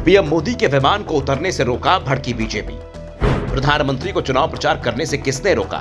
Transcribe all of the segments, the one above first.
PM Modi के विमान को उतरने से रोका, भड़की बीजेपी। प्रधानमंत्री को चुनाव प्रचार करने से किसने रोका?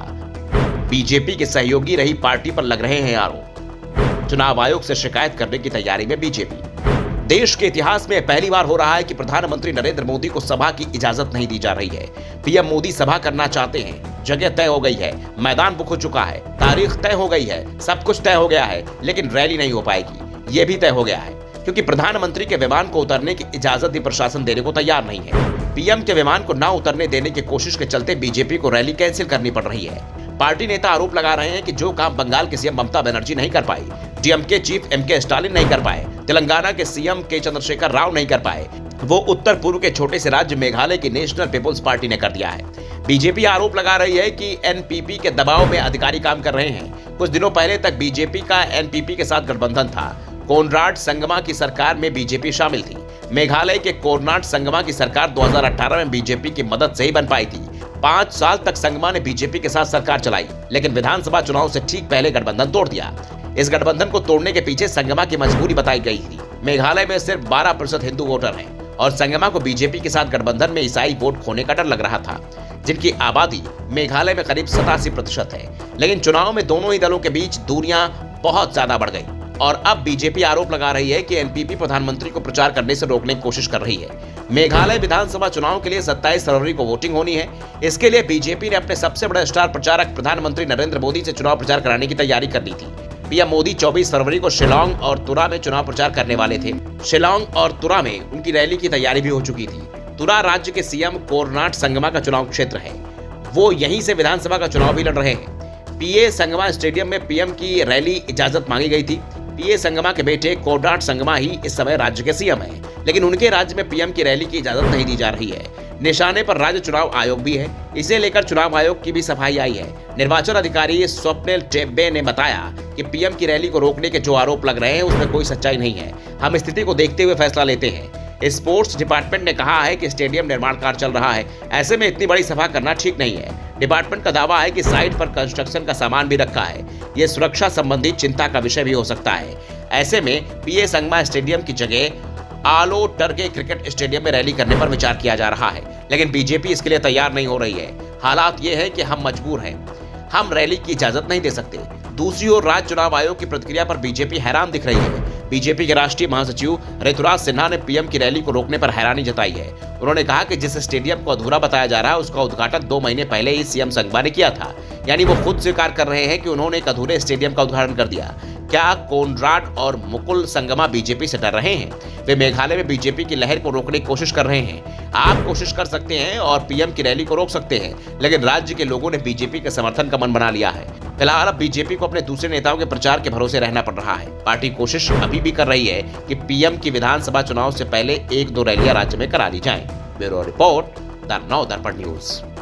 बीजेपी के सहयोगी रही पार्टी पर लग रहे हैं आरोप। चुनाव आयोग से शिकायत करने की तैयारी में बीजेपी। देश के इतिहास में पहली बार हो रहा है कि प्रधानमंत्री नरेंद्र मोदी को सभा की इजाजत नहीं दी जा रही है। पीएम मोदी सभा करना चाहते हैं, जगह तय हो गई है, मैदान बुक हो चुका है, तारीख तय हो गई है, सब कुछ तय हो गया है, लेकिन रैली नहीं हो पाएगी, ये भी तय हो गया है क्योंकि प्रधानमंत्री के विमान को उतरने की इजाजत भी प्रशासन देने को तैयार नहीं है। पीएम के विमान को ना उतरने देने की कोशिश के चलते बीजेपी को रैली कैंसिल करनी पड़ रही है। पार्टी नेता आरोप लगा रहे हैं कि जो काम बंगाल के सीएम ममता बनर्जी नहीं कर पाई, डीएमके चीफ एमके स्टालिन नहीं कर पाए, तेलंगाना के सीएम के चंद्रशेखर राव नहीं कर पाए, वो उत्तर पूर्व के छोटे से राज्य मेघालय की नेशनल पीपुल्स पार्टी ने कर दिया है। बीजेपी आरोप लगा रही है कि एनपीपी के दबाव में अधिकारी काम कर रहे हैं। कुछ दिनों पहले तक बीजेपी का एनपीपी के साथ गठबंधन था। कोनराड संगमा की सरकार में बीजेपी शामिल थी। मेघालय के कोनराड संगमा की सरकार 2018 में बीजेपी की मदद से ही बन पाई थी। 5 साल तक संगमा ने बीजेपी के साथ सरकार चलाई, लेकिन विधानसभा चुनाव से ठीक पहले गठबंधन तोड़ दिया। इस गठबंधन को तोड़ने के पीछे संगमा की मजबूरी बताई गई थी। मेघालय में सिर्फ 12% हिंदू वोटर हैं और संगमा को बीजेपी के साथ गठबंधन में ईसाई वोट खोने का डर लग रहा था, जिनकी आबादी मेघालय में करीब 87% है। लेकिन चुनाव में दोनों ही दलों के बीच दूरियां बहुत ज्यादा बढ़ गई और अब बीजेपी आरोप लगा रही है कि एनपीपी प्रधानमंत्री को प्रचार करने से रोकने की कोशिश कर रही है। मेघालय विधानसभा चुनाव के लिए 27 फरवरी को वोटिंग होनी है। इसके लिए बीजेपी ने अपने सबसे बड़े स्टार प्रचारक प्रधानमंत्री नरेंद्र मोदी से चुनाव प्रचार कराने की तैयारी कर ली थी। पीएम मोदी 24 फरवरी को शिलांग और तुरा में चुनाव प्रचार करने वाले थे। शिलांग और तुरा में उनकी रैली की तैयारी भी हो चुकी थी। तुरा राज्य के सीएम कोनराड संगमा का चुनाव क्षेत्र है। वो यहीं से विधानसभा का चुनाव भी लड़ रहे हैं। पीए संगमा स्टेडियम में पीएम की रैली इजाजत मांगी गई थी। पीए संगमा के बेटे कोनराड संगमा ही इस समय राज्य के सीएम हैं, लेकिन उनके राज्य में पीएम की रैली की इजाजत नहीं दी जा रही है। निशाने पर राज्य चुनाव आयोग भी है। इसे लेकर चुनाव आयोग की भी सफाई आई है। निर्वाचन अधिकारी स्वप्निल टेब्बे ने बताया कि पीएम की रैली को रोकने के जो आरोप लग रहे हैं उसमें कोई सच्चाई नहीं है। हम स्थिति को देखते हुए फैसला लेते हैं। स्पोर्ट्स डिपार्टमेंट ने कहा है कि स्टेडियम निर्माण कार्य चल रहा है, ऐसे में इतनी बड़ी सभा करना ठीक नहीं है। डिपार्टमेंट का दावा है कि साइट पर कंस्ट्रक्शन का सामान भी रखा है। ये सुरक्षा संबंधी चिंता का विषय भी हो सकता है। ऐसे में पीए संगमा स्टेडियम की जगह आलो टर्के क्रिकेट स्टेडियम में रैली करने पर विचार किया जा रहा है, लेकिन बीजेपी इसके लिए तैयार नहीं हो रही है। हालात ये है कि हम मजबूर हैं, हम रैली की इजाजत नहीं दे सकते। दूसरी ओर राज्य चुनाव आयोग की प्रतिक्रिया पर बीजेपी हैरान दिख रही है। बीजेपी के राष्ट्रीय महासचिव ऋतुराज सिन्हा ने पीएम की रैली को रोकने पर हैरानी जताई है। उन्होंने कहा कि जिस स्टेडियम को अधूरा बताया जा रहा है उसका उद्घाटन 2 महीने पहले ही सीएम संगमा ने किया था। यानी वो खुद स्वीकार कर रहे हैं कि उन्होंने एक अधूरे स्टेडियम का उद्घाटन कर दिया। क्या कोनराड और मुकुल संगमा बीजेपी से डर रहे हैं? वे मेघालय में बीजेपी की लहर को रोकने की कोशिश कर रहे हैं। आप कोशिश कर सकते हैं और पीएम की रैली को रोक सकते हैं, लेकिन राज्य के लोगों ने बीजेपी के समर्थन का मन बना लिया है। फिलहाल अब बीजेपी को अपने दूसरे नेताओं के प्रचार के भरोसे रहना पड़ रहा है। पार्टी कोशिश अभी भी कर रही है कि पीएम की विधानसभा चुनाव से पहले 1-2 रैलियां राज्य में करा ली जाएं। ब्यूरो रिपोर्ट, द नव दर्पण न्यूज।